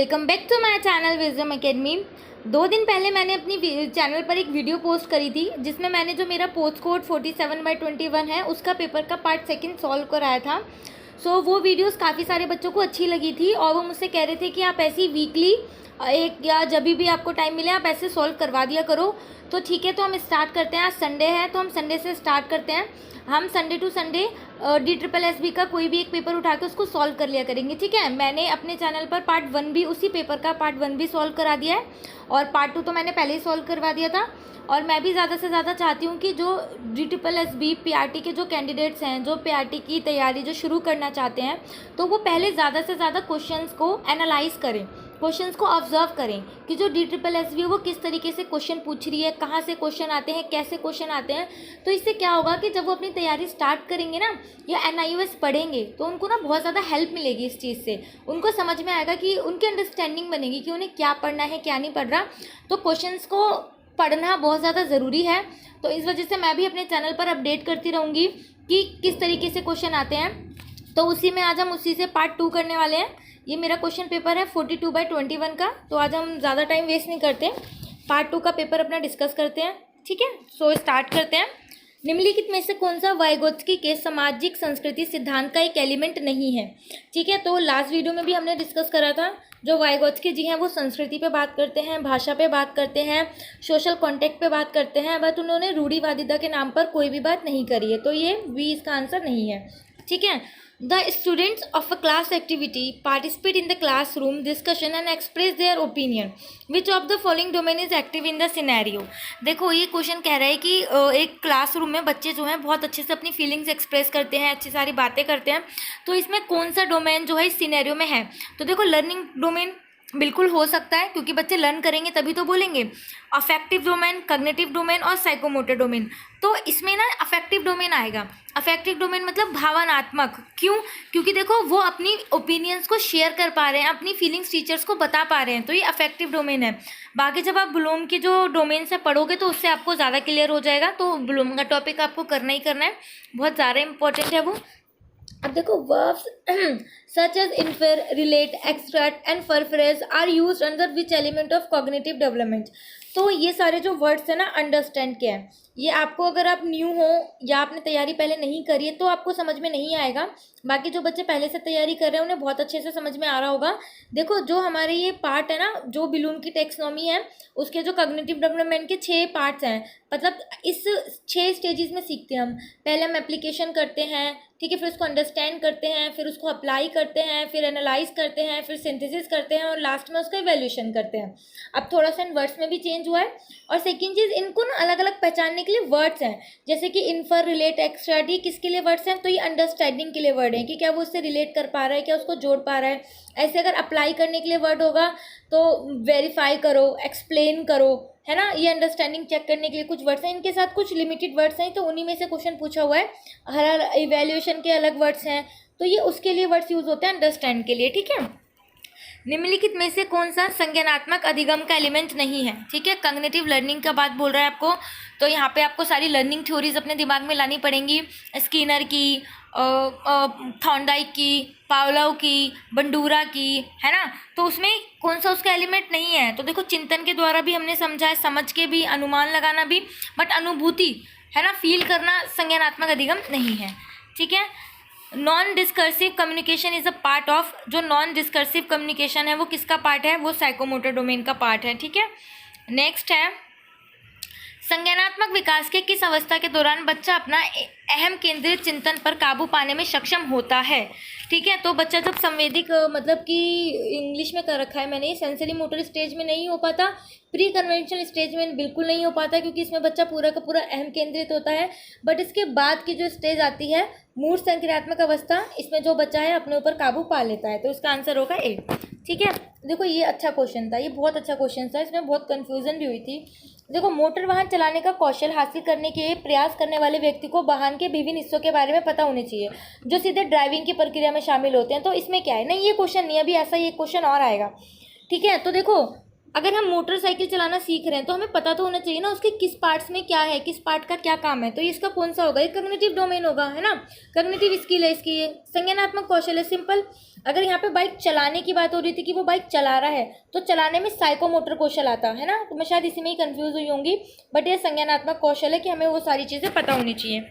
Welcome back to my channel Wisdom Academy. 2 दिन पहले मैंने अपनी चैनल पर एक वीडियो पोस्ट करी थी जिसमें मैंने जो मेरा पोस्ट कोड 47/21 है उसका पेपर का पार्ट सेकंड सॉल्व कराया था। वो वीडियोस काफ़ी सारे बच्चों को अच्छी लगी थी और वो मुझसे कह रहे थे कि आप ऐसी वीकली एक या जब भी आपको टाइम मिले आप ऐसे सॉल्व करवा दिया करो। तो ठीक है, तो हम स्टार्ट करते हैं। आज संडे है तो हम संडे से स्टार्ट करते हैं। हम संडे टू संडे DSSB का कोई भी एक पेपर उठा के उसको सॉल्व कर लिया करेंगे, ठीक है। मैंने अपने चैनल पर पार्ट 1 भी उसी पेपर का पार्ट 1 भी सॉल्व करा दिया है और पार्ट 2 तो मैंने पहले ही सॉल्व करवा दिया था। और मैं भी ज़्यादा से ज़्यादा चाहती हूँ कि जो DSSB PRT के जो कैंडिडेट्स हैं, जो PRT की तैयारी जो शुरू करना चाहते हैं, तो वो पहले ज़्यादा से ज़्यादा क्वेश्चंस को एनालाइज करें, क्वेश्चंस को ऑब्जर्व करें कि जो DSSB वो किस तरीके से क्वेश्चन पूछ रही है, कहाँ से क्वेश्चन आते हैं, कैसे क्वेश्चन आते हैं। तो इससे क्या होगा कि जब वो अपनी तैयारी स्टार्ट करेंगे ना या NIOS पढ़ेंगे तो उनको ना बहुत ज़्यादा हेल्प मिलेगी इस चीज़ से। उनको समझ में आएगा कि उनकी अंडरस्टैंडिंग बनेगी कि उन्हें क्या पढ़ना है, क्या नहीं पढ़ रहा। तो क्वेश्चंस को पढ़ना बहुत ज़्यादा ज़रूरी है। तो इस वजह से मैं भी अपने चैनल पर अपडेट करती रहूँगी कि किस तरीके से क्वेश्चन आते हैं। तो उसी में आज हम उसी से पार्ट 2 करने वाले हैं। ये मेरा क्वेश्चन पेपर है 42/21 का। तो आज हम ज़्यादा टाइम वेस्ट नहीं करते, पार्ट 2 का पेपर अपना डिस्कस करते हैं, ठीक है। स्टार्ट करते हैं। निम्नलिखित में से कौन सा वाइगोत्स्की के सामाजिक संस्कृति सिद्धांत का एक एलिमेंट नहीं है, ठीक है। तो लास्ट वीडियो में भी हमने डिस्कस करा था, जो वाइगोत्स्की जी हैं वो संस्कृति पे बात करते हैं, भाषा पे बात करते हैं, सोशल कॉन्टेक्ट पे बात करते हैं, बट उन्होंने रूढ़िवादिता के नाम पर कोई भी बात नहीं करी है। तो ये भी इसका आंसर नहीं है, ठीक है। The students of a class activity participate in the classroom discussion and express their opinion. Which of the following domain is active in the scenario? देखो ये क्वेश्चन कह रहा है कि एक क्लासरूम में बच्चे जो हैं बहुत अच्छे से अपनी फीलिंग्स एक्सप्रेस करते हैं, अच्छी सारी बातें करते हैं। तो इसमें कौन सा डोमेन जो है इस सिनेरियो में है? तो देखो लर्निंग डोमेन बिल्कुल हो सकता है क्योंकि बच्चे लर्न करेंगे तभी तो बोलेंगे। अफेक्टिव डोमेन, कॉग्निटिव डोमेन और साइकोमोटर डोमेन। तो इसमें ना अफेक्टिव डोमेन आएगा। अफेक्टिव डोमेन मतलब भावनात्मक। क्यों? क्योंकि देखो वो अपनी ओपिनियंस को शेयर कर पा रहे हैं, अपनी फीलिंग्स टीचर्स को बता पा रहे हैं, तो ये अफेक्टिव डोमेन है। बाकी जब आप ब्लूम के जो डोमेन से पढ़ोगे तो उससे आपको ज़्यादा क्लियर हो जाएगा। तो ब्लूम का टॉपिक आपको करना ही करना है, बहुत ज़्यादा इंपॉर्टेंट है वो। अब देखो verbs such as infer, relate, extract and furphrase are used under which element of cognitive development? तो ये सारे जो वर्ड्स हैं ना, अंडरस्टैंड क्या है, ये आपको अगर आप न्यू हो या आपने तैयारी पहले नहीं करी है तो आपको समझ में नहीं आएगा। बाकी जो बच्चे पहले से तैयारी कर रहे हैं उन्हें बहुत अच्छे से समझ में आ रहा होगा। देखो जो हमारे ये पार्ट है ना, जो ब्लूम की टेक्सोनॉमी है उसके जो कॉग्निटिव डेवलपमेंट के 6 पार्ट्स हैं, मतलब इस 6 स्टेजेस में सीखते हैं हम। पहले हम एप्लीकेशन करते हैं, ठीक है, फिर उसको अंडरस्टैंड करते हैं, फिर उसको अप्लाई करते हैं, फिर एनालाइज करते हैं, फिर सिंथेसिस करते हैं और लास्ट में उसका इवैल्यूएशन करते हैं। अब थोड़ा सा इन वर्ड्स में भी चेंज हुआ है। और सेकंड चीज़, इनको ना अलग अलग पहचानने के लिए वर्ड्स हैं, जैसे कि इन्फर, रिलेट, एक्सट्रैक्ट, ये किसके लिए वर्ड्स हैं? तो ये अंडरस्टैंडिंग के लिए वर्ड हैं कि क्या वो उससे रिलेट कर पा रहा है, क्या उसको जोड़ पा रहा है। ऐसे अगर अप्लाई करने के लिए वर्ड होगा तो वेरीफाई करो, एक्सप्लेन करो, है ना, ये अंडरस्टैंडिंग चेक करने के लिए कुछ वर्ड्स हैं। इनके साथ कुछ लिमिटेड वर्ड्स हैं, तो उन्हीं में से क्वेश्चन पूछा हुआ है। हर इवैल्यूएशन के अलग वर्ड्स हैं, तो ये उसके लिए वर्ड्स यूज होते हैं अंडरस्टैंड के लिए, ठीक है। निम्नलिखित में से कौन सा संज्ञानात्मक अधिगम का एलिमेंट नहीं है, ठीक है। कॉग्निटिव लर्निंग का बात बोल रहा है आपको, तो यहाँ पे आपको सारी लर्निंग थ्योरीज अपने दिमाग में लानी पड़ेंगी। स्किनर की, थॉर्नडाइक की, पावलोव की, बंडूरा की, है ना। तो उसमें कौन सा उसका एलिमेंट नहीं है? तो देखो चिंतन के द्वारा भी हमने समझा है, समझ के भी, अनुमान लगाना भी, बट अनुभूति, है ना, फील करना संज्ञानात्मक अधिगम नहीं है, ठीक है। Non discursive communication is a part of, जो नॉन डिस्कर्सिव कम्युनिकेशन है वो किसका पार्ट है? वो साइकोमोटर डोमेन का पार्ट है, ठीक है। नेक्स्ट है, संज्ञानात्मक विकास के किस अवस्था के दौरान बच्चा अपना अहम केंद्रित चिंतन पर काबू पाने में सक्षम होता है, ठीक है। तो बच्चा जब संवेदिक, मतलब कि इंग्लिश में कर रखा है मैंने, सेंसरी मोटर स्टेज में नहीं हो पाता, प्री कन्वेंशनल स्टेज में बिल्कुल नहीं हो पाता क्योंकि इसमें बच्चा पूरा का पूरा अहम केंद्रित होता है। बट इसके बाद की जो स्टेज आती है मूढ़ संक्रियात्मक अवस्था, इसमें जो बच्चा है अपने ऊपर काबू पा लेता है। तो इसका आंसर होगा ए, ठीक है। देखो ये अच्छा क्वेश्चन था, ये बहुत अच्छा क्वेश्चन था, इसमें बहुत कन्फ्यूजन भी हुई थी। देखो मोटर वाहन चलाने का कौशल हासिल करने के प्रयास करने वाले व्यक्ति को वाहन के विभिन्न हिस्सों के बारे में पता होने चाहिए जो सीधे ड्राइविंग की प्रक्रिया में शामिल होते हैं। तो इसमें क्या है, नहीं ये क्वेश्चन नहीं, अभी ऐसा ये क्वेश्चन और आएगा, ठीक है। तो देखो अगर हम मोटरसाइकिल चलाना सीख रहे हैं तो हमें पता तो होना चाहिए ना उसके किस पार्ट्स में क्या है, किस पार्ट का क्या काम है। तो इसका कौन सा होगा, ये कॉग्निटिव डोमेन होगा, है ना। कॉग्निटिव स्किल है इसकी, ये संज्ञानात्मक कौशल है, सिंपल। अगर यहाँ पे बाइक चलाने की बात हो रही थी कि वो बाइक चला रहा है, तो चलाने में साइकोमोटर कौशल आता है ना, तो मैं शायद इसी में ही कंफ्यूज हुई होंगी। बट ये संज्ञानात्मक कौशल है कि हमें वो सारी चीज़ें पता होनी चाहिए।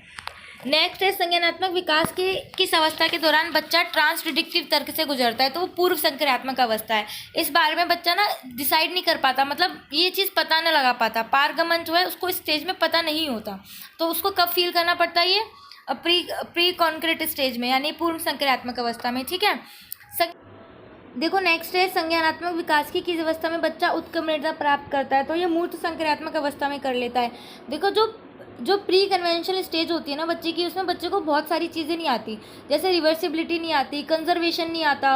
नेक्स्ट है संज्ञानात्मक विकास के किस अवस्था के दौरान बच्चा ट्रांसडिक्टिव तर्क से गुजरता है। तो वो पूर्व संक्रियात्मक अवस्था है। इस बारे में बच्चा ना डिसाइड नहीं कर पाता, मतलब ये चीज़ पता नहीं लगा पाता, पारगमन जो है उसको इस स्टेज में पता नहीं होता। तो उसको कब फील करना पड़ता है, ये प्री कॉन्क्रीट स्टेज में, यानी पूर्व संक्रियात्मक अवस्था में, ठीक है। देखो नेक्स्ट है संज्ञानात्मक विकास की किस अवस्था में बच्चा उत्क्रमणीयता प्राप्त करता है। तो ये मूर्त संक्रियात्मक अवस्था में कर लेता है। देखो जो प्री कन्वेंशनल स्टेज होती है ना बच्चे की, उसमें बच्चे को बहुत सारी चीज़ें नहीं आती, जैसे रिवर्सिबिलिटी नहीं आती, कंजर्वेशन नहीं आता,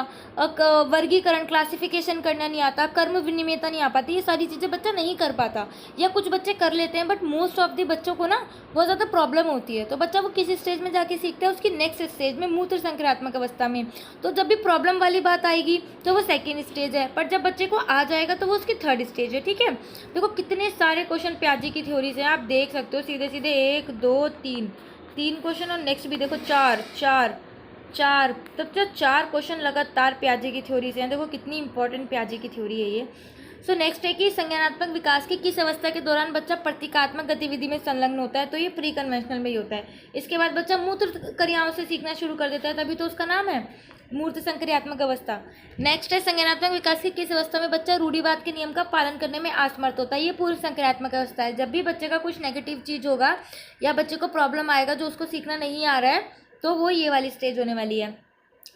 वर्गीकरण क्लासिफिकेशन करना नहीं आता, कर्म विनिमयता नहीं आ पाती। ये सारी चीज़ें बच्चा नहीं कर पाता, या कुछ बच्चे कर लेते हैं, बट मोस्ट ऑफ द बच्चों को ना बहुत ज़्यादा प्रॉब्लम होती है। तो बच्चा वो किस स्टेज में जाके सीखता है, उसकी नेक्स्ट स्टेज में, मूत्र संक्रियात्मक अवस्था में। तो जब भी प्रॉब्लम वाली बात आएगी तो वो सेकेंड स्टेज है, पर जब बच्चे को आ जाएगा तो वो उसकी थर्ड स्टेज है, ठीक है। देखो कितने सारे क्वेश्चन प्याजी की थ्योरी से आप देख सकते हो, सीधे सीधे 1 2 3 क्वेश्चन, और नेक्स्ट भी देखो 4 तब तक 4 क्वेश्चन लगातार प्याजे की थ्योरी से हैं। देखो कितनी इंपॉर्टेंट प्याजे की थ्योरी है ये। सो नेक्स्ट है कि संज्ञानात्मक विकास की किस अवस्था के दौरान बच्चा प्रतीकात्मक गतिविधि में संलग्न होता है। तो ये प्री कन्वेंशनल में ही होता है। इसके बाद बच्चा मूत्र क्रियाओं से सीखना शुरू कर देता है, तभी तो उसका नाम है मूर्त संक्रियात्मक अवस्था। नेक्स्ट है संज्ञानात्मक विकास की किस अवस्था में बच्चा रूढ़िवाद के नियम का पालन करने में असमर्थ होता है। ये पूर्व संक्रियात्मक अवस्था है। जब भी बच्चे का कुछ नेगेटिव चीज़ होगा या बच्चे को प्रॉब्लम आएगा जो उसको सीखना नहीं आ रहा है, तो वो ये वाली स्टेज होने वाली है।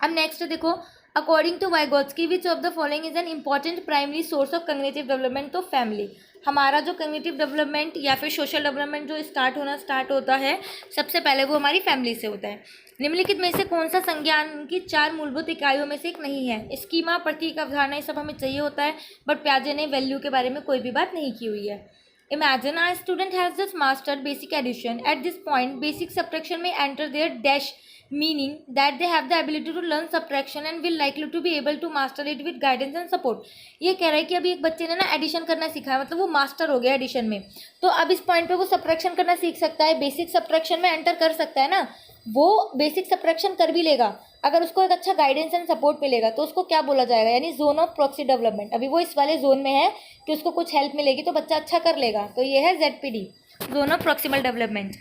अब नेक्स्ट देखो, according to Vygotsky which of the following is an important primary source of cognitive development. तो फैमिली, हमारा जो कॉग्निटिव डेवलपमेंट या फिर सोशल डेवलपमेंट जो स्टार्ट होता है, सबसे पहले वो हमारी फैमिली से होता है। निम्नलिखित में से कौन सा संज्ञान की 4 मूलभूत इकाइयों में से एक नहीं है। स्कीमा, प्रतीक, अवधारणा, ये सब हमें चाहिए होता है, बट प्याजे ने वैल्यू के बारे में कोई भी बात नहीं की हुई है। Imagine a student has just mastered basic addition. At this point, basic subtraction may enter their dash, meaning that they have the ability to learn subtraction and will likely to be able to master it with guidance and support. ये कह रहा है कि अभी एक बच्चे ने ना एडिशन करना सीखा है, मतलब वो मास्टर हो गया एडिशन में, तो अब इस पॉइंट पे वो सब्ट्रैक्शन करना सीख सकता है, बेसिक सब्ट्रैक्शन में एंटर कर सकता है ना, वो बेसिक सब्ट्रैक्शन कर भी लेगा अगर उसको एक अच्छा गाइडेंस एंड सपोर्ट मिलेगा। तो उसको क्या बोला जाएगा, यानी जोन ऑफ प्रॉक्सी डेवलपमेंट। अभी वो इस वाले जोन में है कि उसको कुछ हेल्प मिलेगी तो बच्चा अच्छा कर लेगा, तो ये है ZPD, zone of proximal development.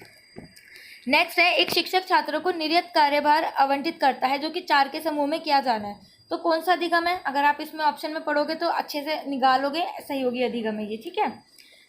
Next है, एक शिक्षक छात्रों को निर्यत कार्यभार आवंटित करता है जो कि 4 के समूह में किया जाना है। तो कौन सा अधिगम है, अगर आप इसमें ऑप्शन में पढ़ोगे तो अच्छे से निकालोगे, सहयोगी अधिगम है ये, ठीक है।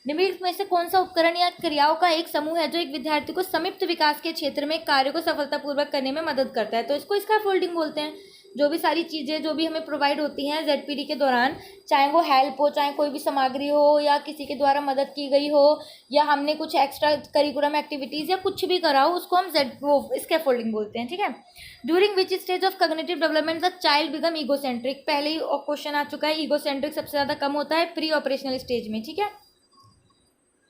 निम्नलिखित में से कौन सा उपकरण या क्रियाओं का एक समूह है जो एक विद्यार्थी को संयुक्त विकास के क्षेत्र में कार्य को सफलतापूर्वक करने में मदद करता है। तो इसको स्कैफोल्डिंग बोलते हैं। जो भी सारी चीज़ें जो भी हमें प्रोवाइड होती हैं ZPD के दौरान, चाहे वो हेल्प हो, चाहे कोई भी सामग्री हो, या किसी के द्वारा मदद की गई हो, या हमने कुछ एक्स्ट्रा करिकुलम एक्टिविटीज़ या कुछ भी करा हो, उसको हम स्कैफोल्डिंग बोलते हैं, ठीक है। During which stage of cognitive development the child become egocentric. पहले ही क्वेश्चन आ चुका है, ईगोसेंट्रिक सबसे ज़्यादा कम होता है प्री ऑपरेशनल स्टेज में, ठीक है।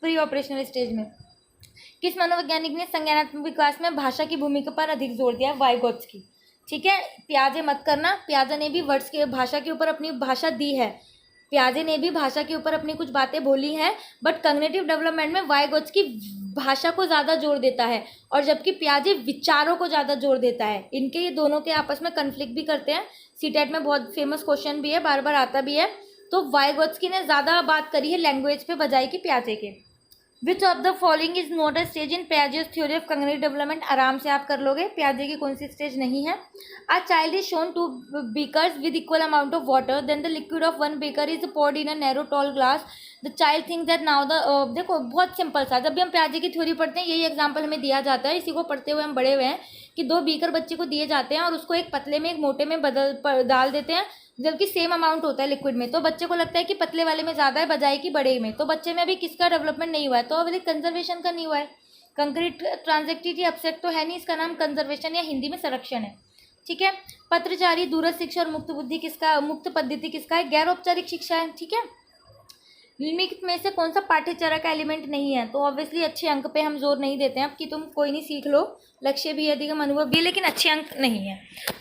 प्री ऑपरेशनल स्टेज में किस मनोवैज्ञानिक ने संज्ञानात्मक विकास में भाषा की भूमिका पर अधिक जोर दिया, वाइगोत्स्की, ठीक है। प्याजे मत करना, प्याजे ने भी वर्ड्स के भाषा के ऊपर अपनी भाषा दी है, प्याजे ने भी भाषा के ऊपर अपनी कुछ बातें बोली हैं, बट कॉग्निटिव डेवलपमेंट में वाइगोत्स्की भाषा को ज़्यादा जोर देता है, और जबकि प्याजे विचारों को ज़्यादा जोर देता है। इनके ये दोनों के आपस में कन्फ्लिक्ट भी करते हैं, CTET में बहुत फेमस क्वेश्चन भी है, बार बार आता भी है। तो वाइगोत्स्की ने ज़्यादा बात करी है लैंग्वेज पे बजाय कि प्याजे के। Which of the following is not a stage in Piaget's theory of cognitive development. आराम से आप कर लोगे, प्याजे की कौन सी स्टेज नहीं है। A child is shown 2 beakers with equal amount of water, then the liquid of 1 beaker is poured in a narrow tall glass, the child think that now the देखो बहुत सिंपल सा, जब भी हम प्याजे की थ्योरी पढ़ते हैं यही एग्जाम्पल हमें दिया जाता है, इसी को पढ़ते हुए हम बड़े हुए हैं कि 2 बीकर बच्चे को दिए जाते हैं और उसको एक पतले में एक मोटे में डाल देते हैं, जबकि सेम अमाउंट होता है लिक्विड में। तो बच्चे को लगता है कि पतले वाले में ज़्यादा है बजाय कि बड़े में, तो बच्चे में अभी किसका डेवलपमेंट नहीं हुआ है, तो अभी कंजर्वेशन का नहीं हुआ है। कंक्रीट ट्रांजेक्टिविटी अपसेट तो है नहीं, इसका नाम कंजर्वेशन या हिंदी में संरक्षण है, ठीक है। पत्रचारी, दूरस्थ शिक्षा और मुक्त बुद्धि किसका, मुक्त पद्धति किसका है, गैर औपचारिक शिक्षा है, ठीक है। निम्नलिखित में से कौन सा पाठ्यचर्या का एलिमेंट नहीं है। तो ऑब्वियसली अच्छे अंक पे हम जोर नहीं देते हैं, अब कि तुम कोई नहीं सीख लो, लक्ष्य भी अधिगम अनुभव भी, लेकिन अच्छे अंक नहीं है।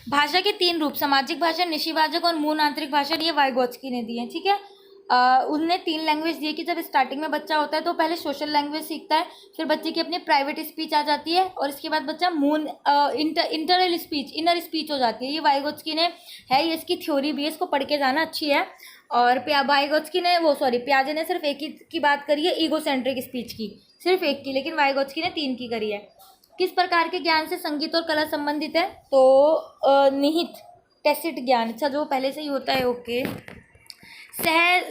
भाषा के 3 रूप, सामाजिक भाषण, निशिवाचक और मूल आंतरिक भाषण, ये वाइगोत्स्की ने दिए हैं, ठीक है। उनने 3 लैंग्वेज दी है कि जब स्टार्टिंग में बच्चा होता है तो पहले सोशल लैंग्वेज सीखता है, फिर बच्चे की अपनी प्राइवेट स्पीच आ जाती है, और इसके बाद बच्चा इंटरनल स्पीच, इनर स्पीच हो जाती है। ये वाइगोत्स्की ने है, ये इसकी थ्योरी भी है, इसको पढ़ के जाना अच्छी है। और वाइगोत्स्की ने पियाजे ने सिर्फ एक ही की बात करी है, ईगोसेंट्रिक स्पीच की, सिर्फ एक की, लेकिन वाइगोत्स्की ने 3 की करी है। किस प्रकार के ज्ञान से संगीत और कला संबंधित है? तो निहित टैसिट ज्ञान, अच्छा जो पहले से ही होता है। ओके,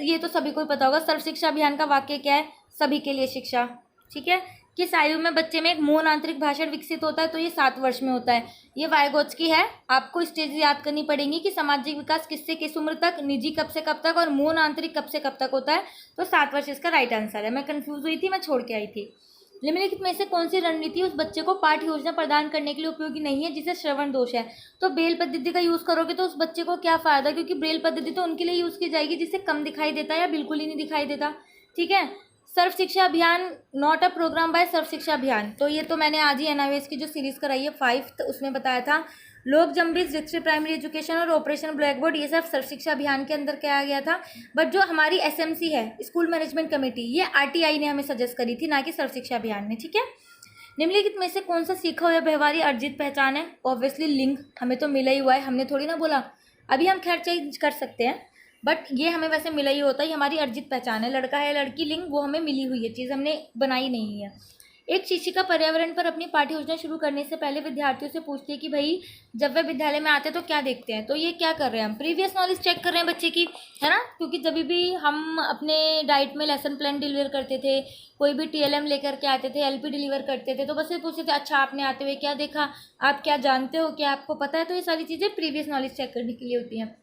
ये तो सभी को ही पता होगा। सर्व शिक्षा अभियान का वाक्य क्या है? सभी के लिए शिक्षा। ठीक है। किस आयु में बच्चे में एक मौन आंतरिक भाषण विकसित होता है? तो ये 7 वर्ष में होता है। ये वाइगोत्स्की है। आपको स्टेज याद करनी पड़ेगी कि सामाजिक विकास किससे किस उम्र तक, निजी कब से कब तक, और मौन आंतरिक कब से कब तक होता है? तो 7 वर्ष इसका राइट आंसर है। मैं कंफ्यूज हुई थी, मैं छोड़ के आई थी। निम्नलिखित में से कौन सी रणनीति उस बच्चे को पाठ्य योजना प्रदान करने के लिए उपयोगी नहीं है जिसे श्रवण दोष है? तो ब्रेल पद्धति का यूज़ करोगे तो उस बच्चे को क्या फ़ायदा, क्योंकि ब्रेल पद्धति तो उनके लिए यूज़ की जाएगी जिससे कम दिखाई देता है या बिल्कुल ही नहीं दिखाई देता। ठीक है। सर्व शिक्षा अभियान नॉट अ प्रोग्राम बाय सर्व शिक्षा अभियान, तो ये तो मैंने आज ही एनआईवीएस की जो सीरीज़ कराई है 5th, उसमें बताया था। लोक जम्बिस, डिस्ट्रिक्ट प्राइमरी एजुकेशन और ऑपरेशन ब्लैक बोर्ड, ये सब सर्व शिक्षा अभियान के अंदर किया गया था। बट जो हमारी एसएमसी है, स्कूल मैनेजमेंट कमेटी, ये आरटीआई ने हमें सजेस्ट करी थी, ना कि सर्व शिक्षा अभियान ने। ठीक है। निम्नलिखित में से कौन सा सीखा हुआ व्यवहारी अर्जित पहचान है? ऑब्वियसली लिंग, हमें तो मिला ही हुआ है, हमने थोड़ी ना बोला। अभी हम खैर चेंज कर सकते हैं, बट ये हमें वैसे मिला ही होता है। ये हमारी अर्जित पहचान है। लड़का है लड़की, लिंग वो हमें मिली हुई है, चीज़ हमने बनाई नहीं है। एक शिक्षिका पर्यावरण पर अपनी पाठ्य योजना शुरू करने से पहले विद्यार्थियों से पूछती है कि भाई जब वे विद्यालय में आते हैं तो क्या देखते हैं? तो ये क्या कर रहे हैं? हम प्रीवियस नॉलेज चेक कर रहे हैं बच्चे की, है ना। क्योंकि जब भी हम अपने डाइट में लेसन प्लान डिलीवर करते थे, कोई भी टीएलएम लेकर के आते थे, एलपी डिलीवर करते थे, तो बस ये पूछते थे अच्छा आपने आते हुए क्या देखा, आप क्या जानते हो, क्या आपको पता है? तो ये सारी चीज़ें प्रीवियस नॉलेज चेक करने के लिए होती हैं।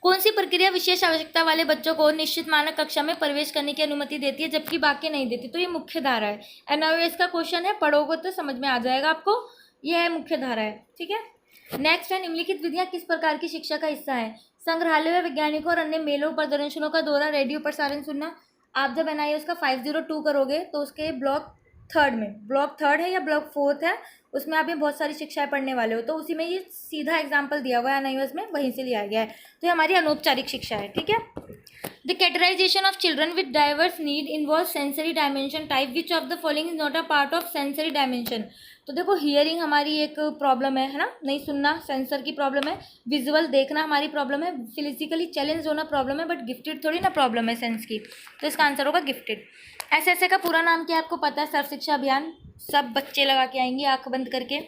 कौन सी प्रक्रिया विशेष आवश्यकता वाले बच्चों को निश्चित मानक कक्षा में प्रवेश करने की अनुमति देती है जबकि बाकी नहीं देती? तो ये मुख्य धारा है। एनआईवीएस का क्वेश्चन है, पढ़ोगे तो समझ में आ जाएगा आपको। ये है मुख्य धारा है। ठीक है। नेक्स्ट है, निम्नलिखित विधियां किस प्रकार की शिक्षा का हिस्सा है? संग्रहालय, वैज्ञानिकों और अन्य मेलों, प्रदर्शनों का दौरा, रेडियो प्रसारण सुनना। आप जब एनआईवीएस का 502 करोगे तो उसके ब्लॉक 3 में, ब्लॉक 3 है या ब्लॉक 4 है, उसमें आप ये बहुत सारी शिक्षाएं पढ़ने वाले हो, तो उसी में ये सीधा एग्जाम्पल दिया हुआ है एनआईवीएस में, वहीं से लिया गया है। तो ये हमारी अनौपचारिक शिक्षा है। ठीक है। The categorisation of children with diverse need involve sensory dimension type, which of the following is not a part of sensory dimension? तो देखो हियरिंग हमारी एक प्रॉब्लम है ना, नहीं सुनना सेंसर की प्रॉब्लम है। विजुअल देखना हमारी प्रॉब्लम है। फिजिकली चैलेंज होना प्रॉब्लम है, बट गिफ्टेड थोड़ी ना प्रॉब्लम है सेंस की। तो इसका आंसर होगा गिफ्टेड। एसएसए का पूरा नाम क्या आपको पता है? सर्व शिक्षा अभियान। सब बच्चे लगा के आएंगे आंख बंद करके।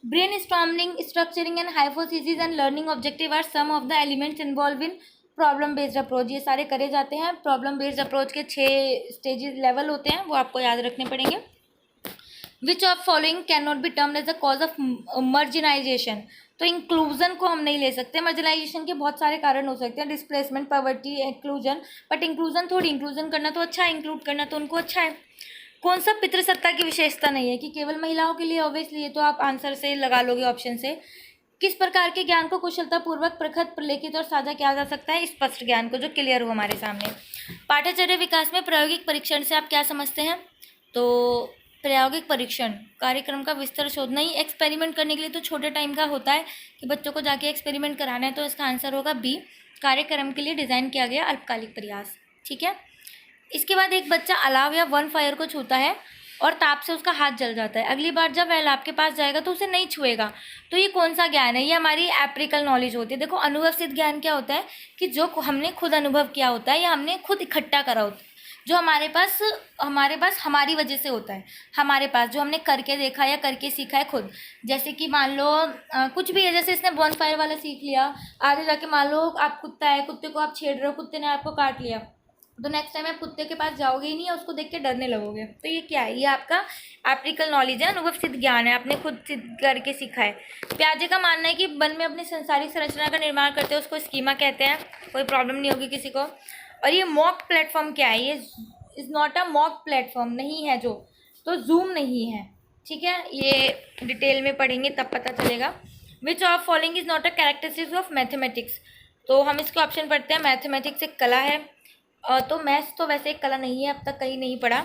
Brainstorming, structuring and hypothesis and learning objective are some of the elements involve in problem based approach. ये सारे करे जाते हैं। प्रॉब्लम बेस्ड अप्रोच के 6 स्टेजेस लेवल होते हैं, वो आपको याद रखने पड़ेंगे। Which of following can not be termed as a cause of marginalisation? तो इंक्लूजन को हम नहीं ले सकते। मर्जिनाइजेशन के बहुत सारे कारण हो सकते हैं, displacement, poverty, inclusion, but inclusion थोड़ी, इंक्लूजन करना तो अच्छा है, इंक्लूड करना तो उनको अच्छा है। कौन सा पितृसत्ता की विशेषता नहीं है? कि केवल महिलाओं के लिए, ऑब्वियसली ये तो आप आंसर से लगा लोगे ऑप्शन से। किस प्रकार के ज्ञान को कुशलतापूर्वक प्रखत, प्रलेखित और साझा किया जा सकता है? स्पष्ट ज्ञान को, जो क्लियर हो हमारे सामने। पाठ्यचर्या विकास में प्रायोगिक परीक्षण से आप क्या समझते हैं? तो प्रायोगिक परीक्षण कार्यक्रम का विस्तार शोध नहीं, एक्सपेरिमेंट करने के लिए तो छोटे टाइम का होता है कि बच्चों को जाके एक्सपेरिमेंट कराना है, तो इसका आंसर होगा बी, कार्यक्रम के लिए डिज़ाइन किया गया अल्पकालिक प्रयास। ठीक है। इसके बाद एक बच्चा अलाव या वन फायर को छूता है और ताप से उसका हाथ जल जाता है। अगली बार जब वह अलाव के पास जाएगा तो उसे नहीं छुएगा। तो ये कौन सा ज्ञान है? ये हमारी एप्रिकल नॉलेज होती है। देखो अनुभव सिद्ध ज्ञान क्या होता है? कि जो हमने खुद अनुभव किया होता है या हमने खुद इकट्ठा करा होता है, जो हमारे पास हमारी वजह से होता है, हमारे पास जो हमने करके देखा या करके सीखा है खुद। जैसे कि मान लो कुछ भी है, जैसे इसने बॉन फायर वाला सीख लिया, आगे जाके मान लो आप कुत्ता है, कुत्ते को आप छेड़ रहे हो, कुत्ते ने आपको काट लिया, तो नेक्स्ट टाइम आप कुत्ते के पास जाओगे ही नहीं, उसको देख के डरने लगोगे। तो ये क्या है? ये आपका एप्रिकल नॉलेज है, अनुभव सिद्ध ज्ञान है, आपने खुद सिद्ध करके सीखा है। प्याजे का मानना है कि वन में अपनी संसारिक संरचना का निर्माण करते हैं, उसको स्कीमा कहते हैं, कोई प्रॉब्लम नहीं होगी किसी को। और ये मॉक प्लेटफॉर्म क्या है? ये is not a mock platform, नहीं है जो, तो जूम नहीं है। ठीक है। ये डिटेल में पढ़ेंगे तब पता चलेगा। विच of following is not a characteristics of mathematics? तो हम इसके ऑप्शन पढ़ते हैं। मैथमेटिक्स एक कला है, तो मैथ्स तो वैसे एक कला नहीं है, अब तक कहीं नहीं पढ़ा।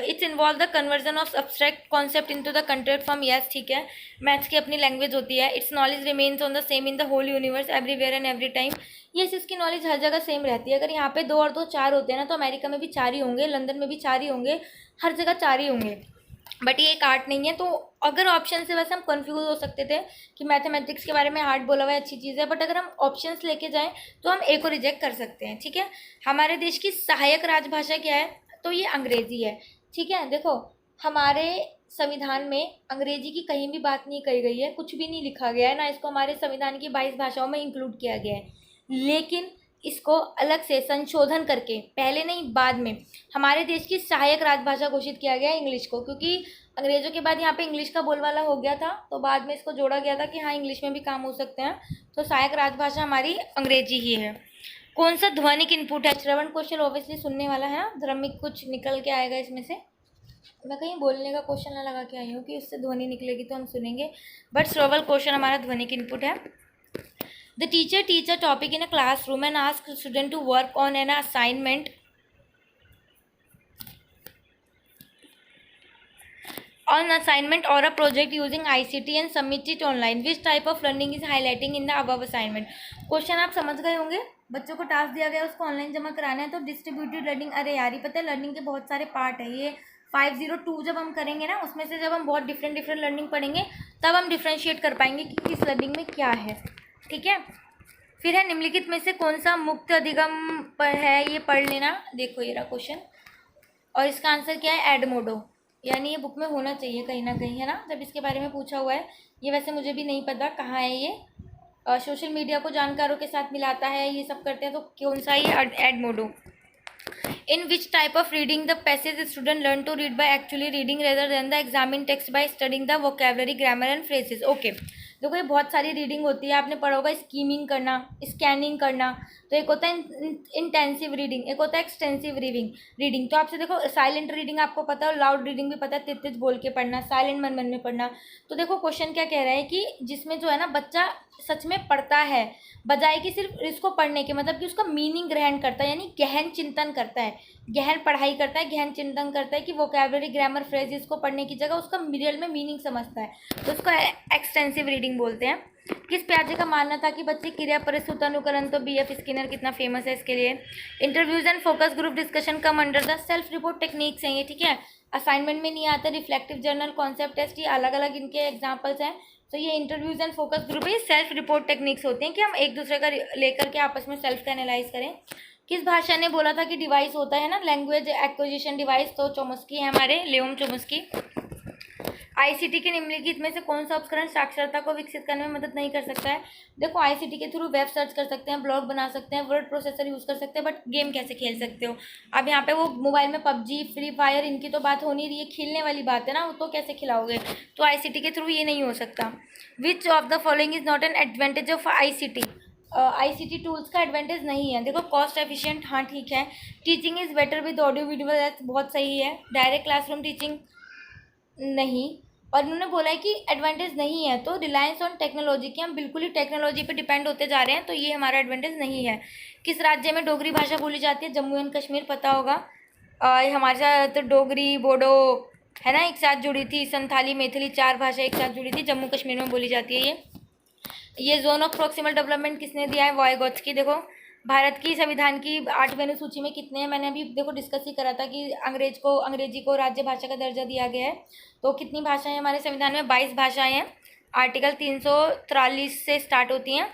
It's involve the conversion of abstract concept into the concrete form. Yes, ठीक है, मैथ्स की अपनी लैंग्वेज होती है। Its knowledge remains on the same in the whole universe everywhere and every time. इसकी नॉलेज हर जगह सेम रहती है। अगर यहाँ पे 2 और 2 4 होते हैं ना, तो अमेरिका में भी 4 ही होंगे, लंदन में भी 4 ही होंगे, हर जगह 4 ही होंगे। बट ये एक आर्ट नहीं है। तो अगर ऑप्शन से वैसे हम कंफ्यूज हो सकते थे कि मैथमेटिक्स के बारे में आर्ट बोला हुआ है, अच्छी चीज़ है, बट अगर हम ऑप्शंस लेके जाएं तो हम ए को रिजेक्ट कर सकते हैं। ठीक है, हमारे देश की सहायक राजभाषा क्या है? तो ये अंग्रेजी है। ठीक है, देखो हमारे संविधान में अंग्रेजी की कहीं भी बात नहीं कही गई है, कुछ भी नहीं लिखा गया है, ना इसको हमारे संविधान की 22 भाषाओं में इंक्लूड किया गया है। लेकिन इसको अलग से संशोधन करके, पहले नहीं बाद में, हमारे देश की सहायक राजभाषा घोषित किया गया है इंग्लिश को, क्योंकि अंग्रेजों के बाद यहाँ पे इंग्लिश का बोलबाला हो गया था, तो बाद में इसको जोड़ा गया था कि हाँ इंग्लिश में भी काम हो सकते हैं। तो सहायक राजभाषा हमारी अंग्रेजी ही है। कौन सा ध्वनिक इनपुट है? श्रवण कौशल ऑब्वियसली सुनने वाला है ना, ध्वनिक कुछ निकल के आएगा इसमें से। मैं कहीं बोलने का क्वेश्चन ना लगा के आई हूँ कि उससे ध्वनि निकलेगी तो हम सुनेंगे, बट श्रवण कौशल हमारा ध्वनिक इनपुट है। The teacher teach a topic in a classroom and ask student to work on an assignment or a project using ICT and submit it online. Which type of learning is highlighting in the above assignment? Question आप समझ गए होंगे। बच्चों को task दिया गया, उसको online जमा कराना है, तो डिस्ट्रीब्यूटेड लर्निंग। अरे यार, ये पता है लर्निंग के बहुत सारे पार्ट है। ये 502 जब हम करेंगे ना, उसमें से जब हम बहुत डिफरेंट लर्निंग पढ़ेंगे तब हम डिफ्रेंशिएट कर पाएंगे कि किस लर्निंग में क्या है। ठीक है, फिर है निम्नलिखित में से कौन सा मुक्त अधिगम पर है? ये पढ़ लेना। देखो ये रहा क्वेश्चन, और इसका आंसर क्या है? एडमोडो। यानी ये बुक में होना चाहिए कहीं ना कहीं, है ना, जब इसके बारे में पूछा हुआ है। ये वैसे मुझे भी नहीं पता कहाँ है ये। सोशल मीडिया को जानकारों के साथ मिलाता है, ये सब करते हैं, तो कौन सा ये? एडमोडो। In which type of reading the passage student learn to read by actually reading rather than the examined text by studying the vocabulary, grammar and phrases? Okay, देखो ये बहुत सारी रीडिंग होती है, आपने पढ़ा होगा स्कीमिंग करना, स्कैनिंग करना। तो एक होता है इंटेंसिव रीडिंग, एक होता है एक्सटेंसिव रीडिंग। तो आपसे देखो साइलेंट रीडिंग आपको पता है, लाउड रीडिंग भी पता है, तेज तेज बोल के पढ़ना, साइलेंट मन मन में पढ़ना। तो देखो क्वेश्चन क्या कह रहा है कि जिसमें जो है ना बच्चा सच में पढ़ता है, बजाय कि सिर्फ इसको पढ़ने के, मतलब कि उसका मीनिंग ग्रहण करता है, यानी गहन चिंतन करता है, गहन पढ़ाई करता है, गहन चिंतन करता है कि वोकैबुलरी, ग्रामर, फ्रेज इसको पढ़ने की जगह उसका रियल में मीनिंग समझता है, तो उसको एक्सटेंसिव रीडिंग बोलते हैं। किस प्याजे का मानना था कि बच्चे क्रिया परिस्थित अनुकरण? तो BF स्किनर कितना फेमस है इसके लिए। Interviews and focus group discussion come under the self report techniques हैं ये। ठीक है, असाइनमेंट में नहीं आते। रिफ्लेक्टिव जर्नल, कॉन्सेप्ट टेस्ट, ये अलग अलग इनके एग्जाम्पल्स हैं। तो ये इंटरव्यूज एंड फोकस ग्रुप है, सेल्फ रिपोर्ट टेक्निक्स होते हैं कि हम एक दूसरे का लेकर के आपस में सेल्फ का एनालाइज करें। किस भाषा ने बोला था कि डिवाइस होता है ना लैंग्वेज एक्विजिशन डिवाइस? तो चोम्स्की है हमारे, लेओम चोम्स्की। ICT के निम्नलिखित में से कौन सा उपकरण साक्षरता को विकसित करने में मदद नहीं कर सकता है? देखो ICT के थ्रू वेब सर्च कर सकते हैं, ब्लॉग बना सकते हैं, वर्ड प्रोसेसर यूज़ कर सकते हैं, बट गेम कैसे खेल सकते हो? अब यहाँ पे वो मोबाइल में PUBG, फ्री फायर, इनकी तो बात हो नहीं रही है, खेलने वाली बात है ना, वो तो कैसे खिलाओगे? तो ICT के थ्रू ये नहीं हो सकता। विच of the following is not an advantage of ICT? ICT tools का एडवांटेज नहीं है। देखो कॉस्ट एफिशिएंट, हाँ ठीक है। Teaching is better with audio video, बहुत सही है। डायरेक्ट क्लासरूम टीचिंग नहीं। और इन्होंने बोला है कि एडवांटेज नहीं है, तो रिलायंस ऑन टेक्नोलॉजी, की हम बिल्कुल ही टेक्नोलॉजी पे डिपेंड होते जा रहे हैं, तो ये हमारा एडवांटेज नहीं है। किस राज्य में डोगरी भाषा बोली जाती है? जम्मू एंड कश्मीर, पता होगा। हमारे साथ तो डोगरी, बोडो है ना एक साथ जुड़ी थी, संथाली, मैथिली, 4 भाषा एक साथ जुड़ी थी, जम्मू कश्मीर में बोली जाती है ये जोन ऑफ प्रोक्सिमल डेवलपमेंट किसने दिया है? वाइगोत्स्की। देखो भारत की संविधान की 8वें अनुसूची में कितने हैं? मैंने अभी देखो डिस्कस ही करा था कि अंग्रेजी को राज्य भाषा का दर्जा दिया गया है। तो कितनी भाषाएं हमारे संविधान में? 22 भाषाएं हैं। आर्टिकल 343 से स्टार्ट होती हैं।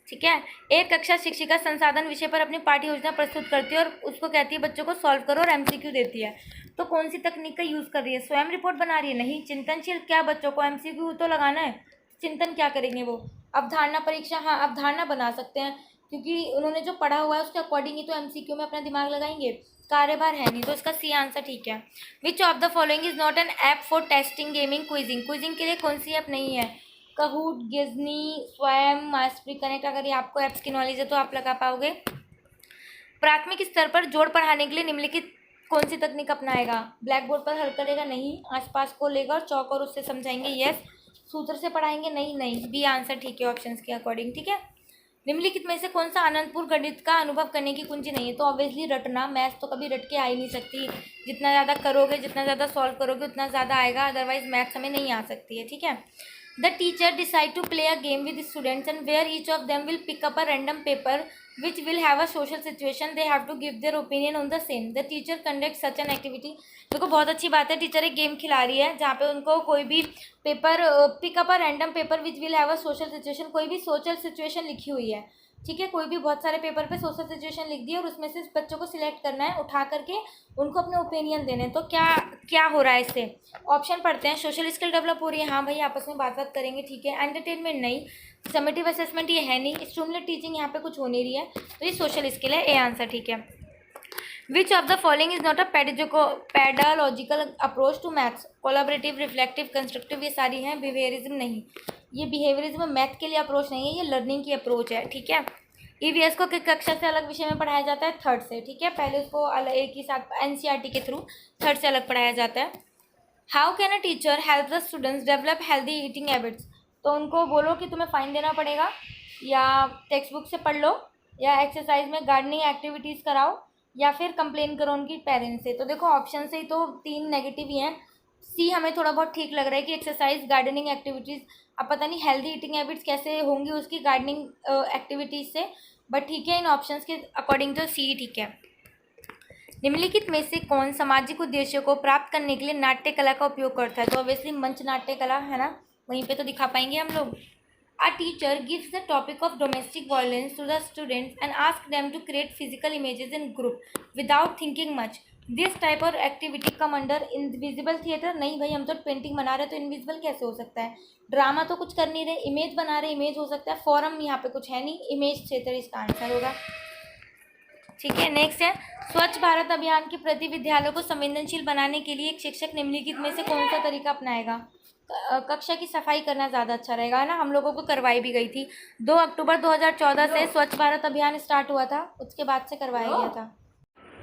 ठीक है, एक कक्षा शिक्षिका संसाधन विषय पर अपनी पाठ्य योजना प्रस्तुत करती है और उसको कहती है बच्चों को सॉल्व करो और MCQ देती है। तो कौन सी तकनीक का यूज़ कर रही है? स्वयं रिपोर्ट बना रही है? नहीं। चिंतनशील, क्या बच्चों को MCQ तो लगाना है, चिंतन क्या करेंगे वो? अवधारणा परीक्षा, हाँ अवधारणा बना सकते हैं, क्योंकि उन्होंने जो पढ़ा हुआ है उसके अकॉर्डिंग ही तो MCQ में अपना दिमाग लगाएंगे। कार्यभार है नहीं, तो इसका C आंसर ठीक है। Which of the following is not an app for testing, gaming, quizzing? Quizzing के लिए कौन सी ऐप नहीं है? कहूट, गिजनी, स्वयं, मास्टरी कनेक्ट। अगर ये आपको ऐप्स की नॉलेज है तो आप लगा पाओगे। प्राथमिक स्तर पर जोड़ पढ़ाने के लिए निम्नलिखित कौन सी तकनीक अपनाएगा? ब्लैक बोर्ड पर हल करेगा? नहीं। आसपास को लेगा और चौक और उससे समझाएंगे? यस। सूत्र से पढ़ाएंगे? नहीं। B आंसर ठीक है ऑप्शंस के अकॉर्डिंग। ठीक है, निम्नलिखित में से कौन सा आनंदपूर्ण गणित का अनुभव करने की कुंजी नहीं है? तो ऑब्वियसली रटना। मैथ्स तो कभी रट के आ ही नहीं सकती, जितना ज़्यादा करोगे, जितना ज़्यादा सॉल्व करोगे उतना ज़्यादा आएगा, अदरवाइज मैथ्स हमें नहीं आ सकती है। ठीक है, the teacher decide to play a game with students and where each of them will pick up a random paper which will have a social situation, they have to give their opinion on the same. The teacher conducts such an activity. देखो बहुत अच्छी बात है, teacher एक game खिला रही है जहाँ पे उनको कोई भी paper pick up a random paper which will have a social situation, कोई भी सोशल सिचुएशन लिखी हुई है, ठीक है, कोई भी बहुत सारे पेपर पे सोशल सिचुएशन लिख दी है और उसमें से बच्चों को सिलेक्ट करना है, उठा करके उनको अपने ओपिनियन देने। तो क्या क्या हो रहा है इससे? ऑप्शन पढ़ते हैं। सोशल स्किल डेवलप हो रही है, हाँ भाई आपस में बात करेंगे, ठीक है। एंटरटेनमेंट नहीं, समेटिव असेसमेंट ये है नहीं, स्टिमुलेट टीचिंग यहाँ पे कुछ हो नहीं रही है, तो ये सोशल स्किल है, ए आंसर, ठीक है। Which of the following is not a pedagogical approach to maths? Collaborative, reflective, constructive, ये सारी हैं। बिहेवियरिज्म नहीं, ये बिहेवियरिज्म मैथ के लिए अप्रोच नहीं है, ये लर्निंग की अप्रोच है, ठीक है। ईवीएस को किस कक्षा से अलग विषय में पढ़ाया जाता है? थर्ड से, ठीक है। पहले उसको अलग एक ही साथ एनसीईआरटी के थ्रू थर्ड से अलग पढ़ाया जाता है। How can a teacher help the students develop healthy eating habits? तो उनको बोलो कि तुम्हें फ़ाइन देना पड़ेगा, या टेक्स्ट बुक से पढ़ लो, या एक्सरसाइज में गार्डनिंग एक्टिविटीज़ कराओ, या फिर कंप्लेन करो उनकी पेरेंट्स से। तो देखो ऑप्शन से ही तो 3 नेगेटिव ही हैं। सी हमें थोड़ा बहुत ठीक लग रहा है कि एक्सरसाइज, गार्डनिंग एक्टिविटीज़, अब पता नहीं हेल्दी ईटिंग हैबिट्स कैसे होंगी उसकी गार्डनिंग एक्टिविटीज़ से, बट ठीक है, इन ऑप्शंस के अकॉर्डिंग तो सी ठीक है। निम्नलिखित में से कौन सामाजिक उद्देश्यों को प्राप्त करने के लिए नाट्य कला का उपयोग करता है? तो ऑब्वियसली मंच नाट्य कला है ना, वहीं पे तो दिखा पाएंगे हम लोग। A teacher gives the topic of domestic violence to the students and asks them to create physical images in group without thinking much. This type of activity come under invisible theater? नहीं भाई, हम तो painting बना रहे, तो invisible कैसे हो सकता है? ड्रामा तो कुछ कर नहीं रहे, इमेज बना रहे, इमेज हो सकता है। फॉरम यहाँ पे कुछ है नहीं, इमेज थिएटर इसका आंसर होगा, ठीक है। नेक्स्ट है, स्वच्छ भारत अभियान के प्रति विद्यालयों को संवेदनशील बनाने के लिए एक शिक्षक निम्नलिखित में से कौन सा तरीका अपनाएगा? कक्षा की सफाई करना ज़्यादा अच्छा रहेगा, है ना। हम लोगों को करवाई भी गई थी, 2 अक्टूबर 2014 से स्वच्छ भारत अभियान स्टार्ट हुआ था, उसके बाद से करवाया गया था।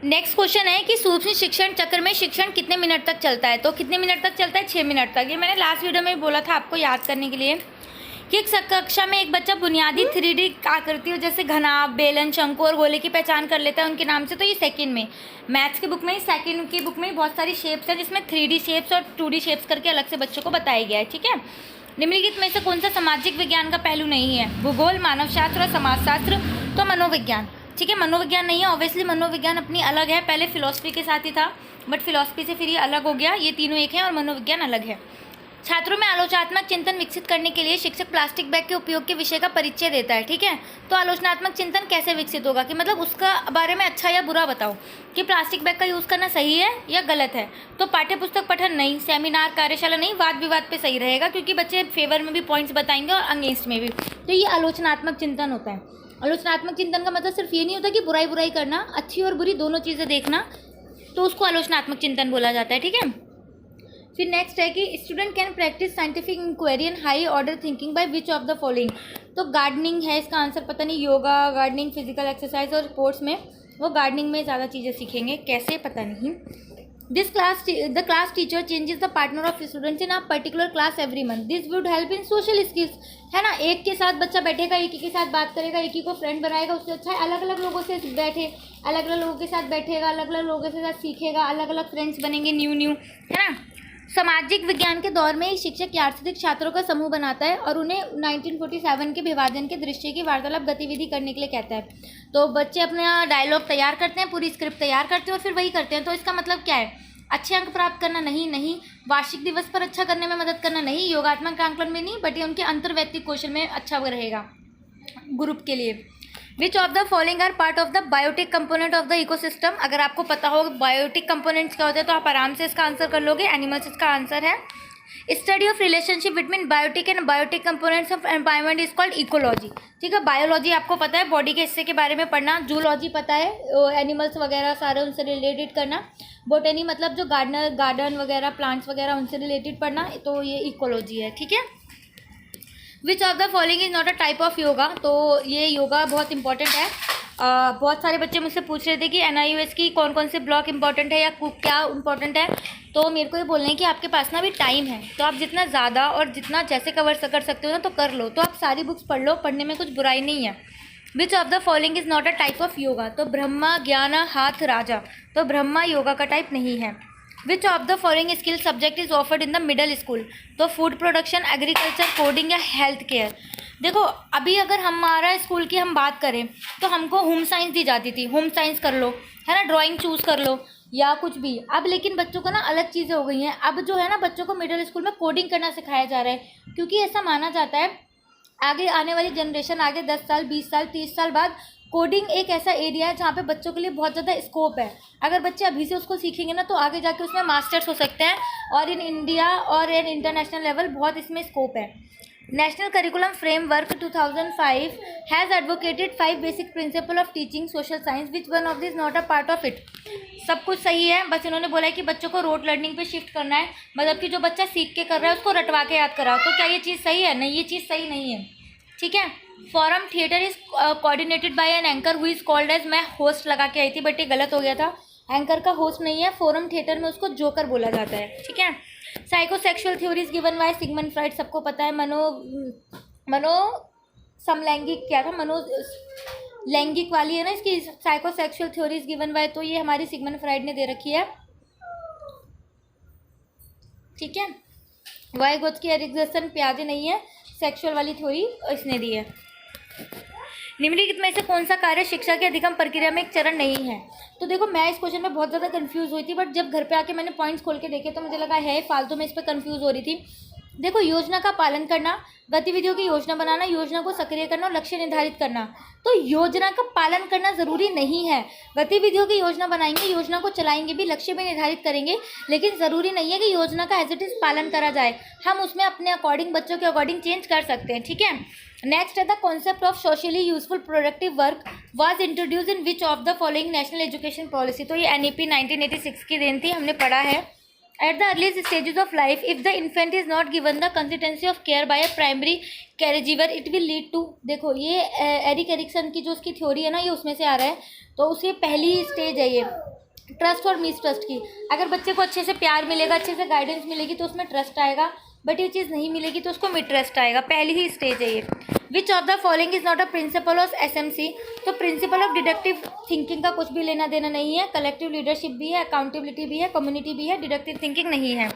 नेक्स्ट क्वेश्चन है कि सूक्ष्म शिक्षण चक्र में शिक्षण कितने मिनट तक चलता है? तो कितने मिनट तक चलता है? 6 मिनट तक। ये मैंने लास्ट वीडियो में बोला था आपको याद करने के लिए कि एक कक्षा में एक बच्चा बुनियादी 3D आकृतियों जैसे घनाभ, बेलन, शंकु और गोले की पहचान कर लेता है उनके नाम से। तो ये सेकंड में, मैथ्स की बुक में, सेकंड की बुक में बहुत सारी शेप्स हैं जिसमें 3D शेप्स और 2D शेप्स करके अलग से बच्चों को बताया गया है, ठीक है। निम्नलिखित में से कौन सा सामाजिक विज्ञान का पहलू नहीं है? भूगोल, मानवशास्त्र और समाजशास्त्र। तो मनोविज्ञान, ठीक है, मनोविज्ञान नहीं है। ऑब्वियसली मनोविज्ञान अपनी अलग है, पहले फिलॉसफी के साथ ही था, बट फिलॉसफी से फिर ये अलग हो गया, ये तीनों एक हैं और मनोविज्ञान अलग है। छात्रों में आलोचनात्मक चिंतन विकसित करने के लिए शिक्षक प्लास्टिक बैग के उपयोग के विषय का परिचय देता है, ठीक है। तो आलोचनात्मक चिंतन कैसे विकसित होगा कि मतलब उसका बारे में अच्छा या बुरा बताओ कि प्लास्टिक बैग का यूज़ करना सही है या गलत है। तो पाठ्यपुस्तक पठन नहीं, सेमिनार, कार्यशाला नहीं, वाद विवाद पे सही रहेगा क्योंकि बच्चे फेवर में भी पॉइंट्स बताएंगे और अगेंस्ट में भी। तो ये आलोचनात्मक चिंतन होता है। आलोचनात्मक चिंतन का मतलब सिर्फ ये नहीं होता कि बुराई बुराई करना, अच्छी और बुरी दोनों चीज़ें देखना, तो उसको आलोचनात्मक चिंतन बोला जाता है, ठीक है। फिर नेक्स्ट है कि student can practise scientific inquiry and high order thinking by which of the following? तो गार्डनिंग है इसका आंसर, पता नहीं, योगा, गार्डनिंग, फिजिकल एक्सरसाइज और स्पोर्ट्स में वो गार्डनिंग में ज़्यादा चीज़ें सीखेंगे, कैसे पता नहीं। The class teacher changes the partner of students in a particular class every month. This would help in social skills, है ना। एक के साथ बच्चा बैठेगा, एक ही के साथ बात करेगा, एक ही को फ्रेंड बनाएगा, उससे अच्छा है अलग अलग लोगों से बैठे, अलग अलग लोगों के साथ बैठेगा, अलग अलग लोगों के साथ सीखेगा, अलग अलग फ्रेंड्स बनेंगे न्यू, है ना। सामाजिक विज्ञान के दौर में शिक्षक यार्त्सिक छात्रों का समूह बनाता है और उन्हें 1947 के विभाजन के दृश्य की वार्तालाप गतिविधि करने के लिए कहता है। तो बच्चे अपना डायलॉग तैयार करते हैं, पूरी स्क्रिप्ट तैयार करते हैं और फिर वही करते हैं। तो इसका मतलब क्या है? अच्छे अंक प्राप्त करना नहीं, वार्षिक दिवस पर अच्छा करने में मदद करना नहीं, योगात्मक आंकलन में नहीं, बट ये उनके अंतर्वैयक्तिक कौशल में अच्छा रहेगा ग्रुप के लिए। Which of the following are part of the biotic component of the ecosystem? अगर आपको पता हो बायोटिक कंपोनेंट्स क्या होते हैं तो आप आराम से इसका आंसर कर लोगे। एनिमल्स इसका आंसर है। Study of relationship between biotic and biotic components of environment is called ecology, ठीक है। बायोलॉजी आपको पता है, बॉडी के हिस्से के बारे में पढ़ना। जूलॉजी पता है, एनिमल्स वगैरह सारे उनसे रिलेटेड करना। बोटनी मतलब जो गार्डन वगैरह, प्लांट्स वगैरह उनसे रिलेटेड पढ़ना, तो ये इकोलॉजी है, ठीक है। Which of the following is not a type of yoga? तो ये योगा बहुत इंपॉर्टेंट है। बहुत सारे बच्चे मुझसे पूछ रहे थे कि NIOS की कौन कौन से ब्लॉक इंपॉर्टेंट है या क्या इंपॉर्टेंट है। तो मेरे को ये बोलना है कि आपके पास ना भी टाइम है, तो आप जितना ज़्यादा और जितना जैसे कवर कर सकते हो ना तो कर लो। तो आप सारी बुक्स पढ़ लो, पढ़ने में कुछ बुराई नहीं है। Which of the following is not a type of yoga? तो ब्रह्मा, ज्ञान, हाथ, राजा। तो ब्रह्मा योगा का टाइप नहीं है। Which of the following skill subject is offered in the middle school? तो फूड प्रोडक्शन, एग्रीकल्चर, कोडिंग या हेल्थ केयर। देखो अभी अगर हमारा स्कूल की हम बात करें तो हमको होम साइंस दी जाती थी, होम साइंस कर लो, है ना, ड्राइंग चूज़ कर लो या कुछ भी। अब लेकिन बच्चों को ना अलग चीज़ें हो गई हैं। अब जो है ना बच्चों को मिडिल स्कूल में कोडिंग करना सिखाया जा रहा है, क्योंकि ऐसा माना जाता है आगे आने वाली जनरेशन, आगे 10 साल 20 साल 30 साल बाद कोडिंग एक ऐसा एरिया है जहाँ पे बच्चों के लिए बहुत ज़्यादा स्कोप है। अगर बच्चे अभी से उसको सीखेंगे ना तो आगे जाके उसमें मास्टर्स हो सकते हैं, और इन इंडिया और इन इंटरनेशनल लेवल बहुत इसमें स्कोप है। National curriculum framework 2005 has advocated 5 basic principle of teaching social science, which one of this not a part of it. सब कुछ सही है, बस इन्होंने बोला है कि बच्चों को रोट लर्निंग पे शिफ्ट करना है, मतलब कि जो बच्चा सीख के कर रहा है उसको रटवा के याद कराओ। तो क्या ये चीज़ सही है? नहीं, ये चीज़ सही नहीं है, ठीक है। Forum theatre is coordinated by an anchor who is called as, मैं होस्ट लगा के आई थी बट ये गलत हो गया था, एंकर का होस्ट नहीं है, फोरम थिएटर में उसको जोकर बोला जाता है, ठीक है। Psychosexual theories given by Sigmund Freud, सबको पता है। मनो समलैंगिक क्या था, मनो लैंगिक वाली है ना इसकी, साइकोसेक्सुअल थ्योरीज गिवन बाय, तो ये हमारी सिगमंड फ्राइड ने दे रखी है, ठीक है। वाइगोत्स की एरिक्सन प्याजे नहीं है, सेक्सुअल वाली थ्योरी इसने दी है। निम्नलिखित में से कौन सा कार्य शिक्षा की अधिगम प्रक्रिया में एक चरण नहीं है? तो देखो मैं इस क्वेश्चन में बहुत ज़्यादा कंफ्यूज हुई थी, बट जब घर पे आके मैंने पॉइंट्स खोल के देखे तो मुझे लगा है फालतू में इस पर कंफ्यूज हो रही थी। देखो योजना का पालन करना, गतिविधियों की योजना बनाना, योजना को सक्रिय करना और लक्ष्य निर्धारित करना। तो योजना का पालन करना ज़रूरी नहीं है। गतिविधियों की योजना बनाएंगे, योजना को चलाएंगे भी, लक्ष्य भी निर्धारित करेंगे, लेकिन ज़रूरी नहीं है कि योजना का एज इट इज़ पालन करा जाए। हम उसमें अपने अकॉर्डिंग, बच्चों के अकॉर्डिंग चेंज कर सकते हैं, ठीक है। नेक्स्ट है the concept of socially useful productive work was introduce in which of the following national education policy. तो ये NEP 1986 की देन थी, हमने पढ़ा है। At the earliest stages of life, if the infant is not given the consistency of care by a primary caregiver, it will lead to, देखो ये Erik Erikson की जो उसकी थ्योरी है ना, ये उसमें से आ रहा है। तो उसकी पहली स्टेज है ये ट्रस्ट और मिसट्रस्ट की। अगर बच्चे को अच्छे से प्यार मिलेगा, अच्छे से गाइडेंस मिलेगी तो उसमें ट्रस्ट आएगा, बट ये चीज़ नहीं मिलेगी तो उसको मिसट्रस्ट आएगा। पहली ही स्टेज है ये। विच of the following is not a principle of SMC। तो प्रिंसिपल ऑफ डिडक्टिव थिंकिंग का कुछ भी लेना देना नहीं है। कलेक्टिव लीडरशिप भी है, अकाउंटेबिलिटी भी है, कम्युनिटी भी है, डिडक्टिव थिंकिंग नहीं है।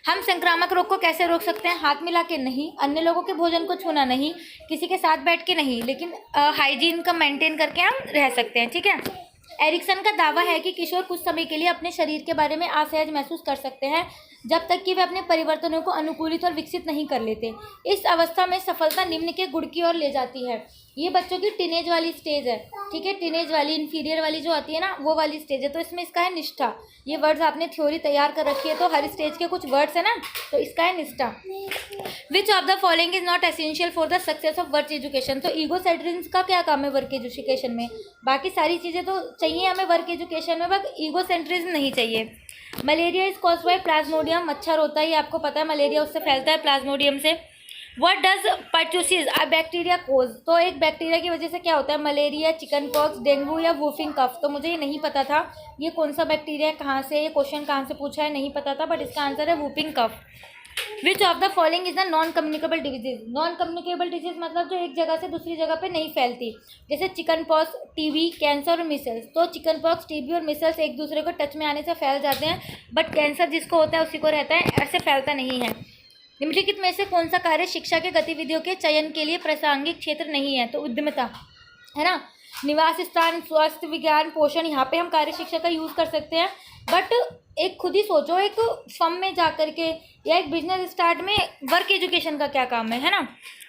हम संक्रामक रोग को कैसे रोक सकते हैं? हाथ मिला के नहीं, अन्य लोगों के भोजन को छूना नहीं, किसी के साथ बैठ के नहीं, लेकिन हाइजीन का मेंटेन करके हम रह सकते हैं, ठीक है। एरिक्सन का दावा है कि किशोर कुछ समय के लिए अपने शरीर के बारे में असहज महसूस कर सकते हैं जब तक कि वे अपने परिवर्तनों को अनुकूलित और विकसित नहीं कर लेते। इस अवस्था में सफलता निम्न के गुण की ओर ले जाती है। ये बच्चों की टीनेज वाली स्टेज है, ठीक है, टीनेज वाली, इन्फीरियर वाली जो आती है ना, वो वाली स्टेज है। तो इसमें इसका है निष्ठा। ये वर्ड्स आपने थ्योरी तैयार कर रखी है, तो हर स्टेज के कुछ वर्ड्स है ना, तो इसका है निष्ठा। विच of the following is not essential for the success of work education. तो ईगोसेंट्रिज्म का क्या काम है वर्क एजुकेशन में? बाकी सारी चीज़ें तो चाहिए हमें वर्क एजुकेशन में, बस ईगोसेंट्रिज्म नहीं चाहिए। Malaria is cause by Plasmodium, मच्छर होता है, ये आपको पता है, मलेरिया उससे फैलता है, प्लाज्मोडियम से। What does pertussis a bacteria cause. तो एक बैक्टीरिया की वजह से क्या होता है? मलेरिया, चिकन पॉक्स, डेंगू या वूफिंग कफ। तो मुझे ये नहीं पता था ये कौन सा बैक्टीरिया है, कहाँ से, ये क्वेश्चन कहाँ से पूछा है नहीं पता था, बट इसका आंसर है whooping cough. Which of the following is the non communicable disease. Non communicable disease मतलब जो एक जगह से दूसरी जगह पे नहीं फैलती, जैसे चिकन पॉक्स, टीबी, कैंसर और मिसल्स। तो चिकन पॉक्स, टीबी और मिसल्स एक दूसरे को टच में आने से फैल जाते हैं, बट कैंसर जिसको होता है उसी को रहता है, ऐसे फैलता नहीं है। निम्नलिखित में से कौन सा कार्य शिक्षा के गतिविधियों के चयन के लिए प्रासंगिक क्षेत्र नहीं है? तो उद्यमिता है ना, निवास स्थान, स्वास्थ्य विज्ञान, पोषण, यहाँ पे हम कार्य शिक्षा का यूज़ कर सकते हैं। बट एक खुद ही सोचो, एक फर्म में जा कर के या एक बिजनेस स्टार्ट में वर्क एजुकेशन का क्या काम है ना।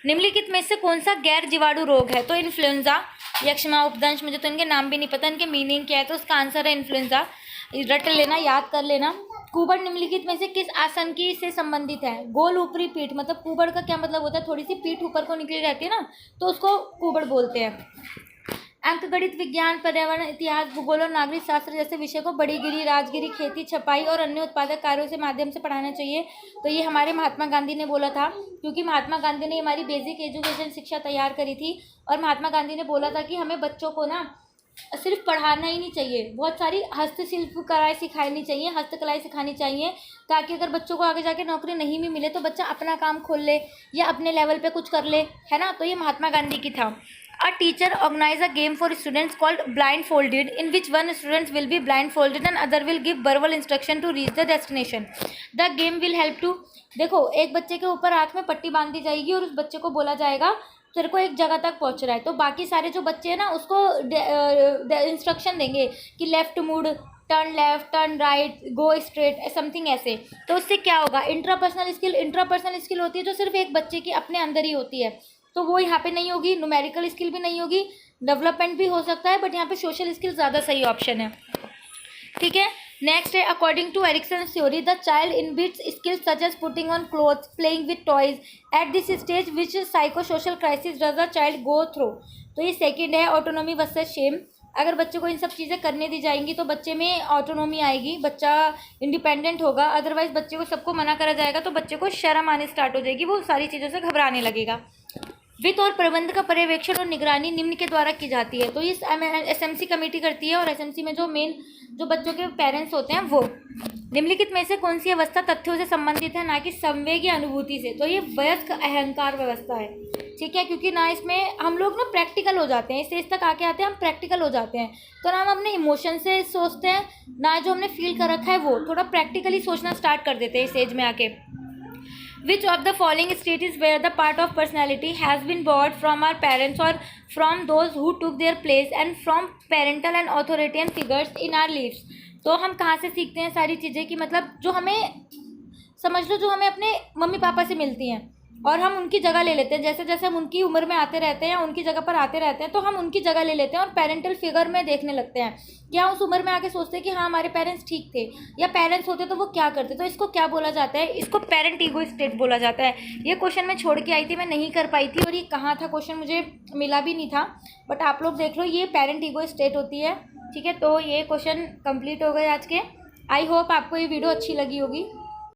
निम्नलिखित में से कौन सा गैर जीवाणु रोग है? तो इन्फ्लुएंजा, यक्षमा, उपदंश, मुझे तो इनके नाम भी नहीं पता, इनके मीनिंग क्या है, तो उसका आंसर है इन्फ्लुएंजा। रट लेना, याद कर लेना। कुबड़ निम्नलिखित में से किस आसन की से संबंधित है? गोल ऊपरी पीठ, मतलब कुबड़ का क्या मतलब होता है? थोड़ी सी पीठ ऊपर को निकली रहती है ना, तो उसको कुबड़ बोलते हैं। अंकगणित, विज्ञान, पर्यावरण, इतिहास, भूगोल और नागरिक शास्त्र जैसे विषय को बड़ीगिरी, राजगिरी, खेती, छपाई और अन्य उत्पादक कार्यों से माध्यम से पढ़ाना चाहिए। तो ये हमारे महात्मा गांधी ने बोला था, क्योंकि महात्मा गांधी ने हमारी बेसिक एजुकेशन शिक्षा तैयार करी थी, और महात्मा गांधी ने बोला था कि हमें बच्चों को ना सिर्फ पढ़ाना ही नहीं चाहिए, बहुत सारी हस्तशिल्प कलाएँ सिखानी चाहिए, हस्तकलाएँ सिखानी चाहिए, ताकि अगर बच्चों को आगे जाके नौकरी नहीं भी मिले तो बच्चा अपना काम खोल ले या अपने लेवल पे कुछ कर ले, है ना। तो ये महात्मा गांधी की था। A teacher organize a game for students called blindfolded, in which one student will be blindfolded and other will give verbal instruction to reach the destination. The game will help to, देखो एक बच्चे के ऊपर आँख में पट्टी बांध दी जाएगी और उस बच्चे को बोला जाएगा तेरे को एक जगह तक पहुंच रहा है, तो बाकी सारे जो बच्चे हैं ना उसको इंस्ट्रक्शन देंगे कि लेफ्ट मुड़, turn left, turn right, go straight, something ऐसे। तो उससे क्या होगा, इंट्रापर्सनल स्किल होती है जो सिर्फ एक बच्चे की अपने अंदर ही होती है, तो वो यहाँ पे नहीं होगी। न्यूमेरिकल स्किल भी नहीं होगी, डेवलपमेंट भी हो सकता है, बट यहाँ पे सोशल स्किल ज़्यादा सही ऑप्शन है। ठीक है, नेक्स्ट है according to Erikson theory the child inhibits skills such as putting on clothes, playing with toys at this stage which psycho social crisis does the child go through. तो ये second है autonomy versus Shem. अगर बच्चे को इन सब चीज़ें करने दी जाएंगी तो बच्चे में ऑटोनॉमी आएगी, बच्चा इंडिपेंडेंट होगा। अदरवाइज बच्चे को सबको मना करा जाएगा तो बच्चे को शर्म आने स्टार्ट हो जाएगी, वो सारी चीज़ों से घबराने लगेगा। वित्त और प्रबंध का पर्यवेक्षण और निगरानी निम्न के द्वारा की जाती है, तो इस एसएमसी कमेटी करती है, और एसएमसी में जो मेन जो बच्चों के पेरेंट्स होते हैं वो। निम्नलिखित में से कौन सी अवस्था तथ्यों से संबंधित है, ना कि संवेग या अनुभूति से? तो ये वयस्क अहंकार व्यवस्था है। ठीक है, क्योंकि ना इसमें हम लोग ना प्रैक्टिकल हो जाते हैं, इस स्टेज तक आके आते हैं हम प्रैक्टिकल हो जाते हैं, तो ना हम अपने इमोशन से सोचते हैं, ना जो हमने फील कर रखा है वो थोड़ा प्रैक्टिकली सोचना स्टार्ट कर देते हैं इस एज में आके। Which of the following state is where the part of personality has been borrowed from our parents or from those who took their place and from parental and authoritarian figures in our lives? तो हम कहाँ से सीखते हैं सारी चीज़ें कि मतलब जो हमें समझ लो जो हमें अपने मम्मी पापा से मिलती हैं और हम उनकी जगह ले लेते हैं, जैसे जैसे हम उनकी उम्र में आते रहते हैं या उनकी जगह पर आते रहते हैं तो हम उनकी जगह ले लेते हैं और पेरेंटल फिगर में देखने लगते हैं। क्या उस उम्र में आके सोचते हैं कि हाँ हमारे पेरेंट्स ठीक थे, या पेरेंट्स होते तो वो क्या करते, तो इसको क्या बोला जाता है? इसको पेरेंट ईगो स्टेट बोला जाता है। ये क्वेश्चन मैं छोड़ के आई थी, मैं नहीं कर पाई थी और ये कहाँ था क्वेश्चन मुझे मिला भी नहीं था, बट आप लोग देख लो, ये पेरेंट ईगो स्टेट होती है। ठीक है, तो ये क्वेश्चन कंप्लीट हो गए आज के। आई होप आपको ये वीडियो अच्छी लगी होगी।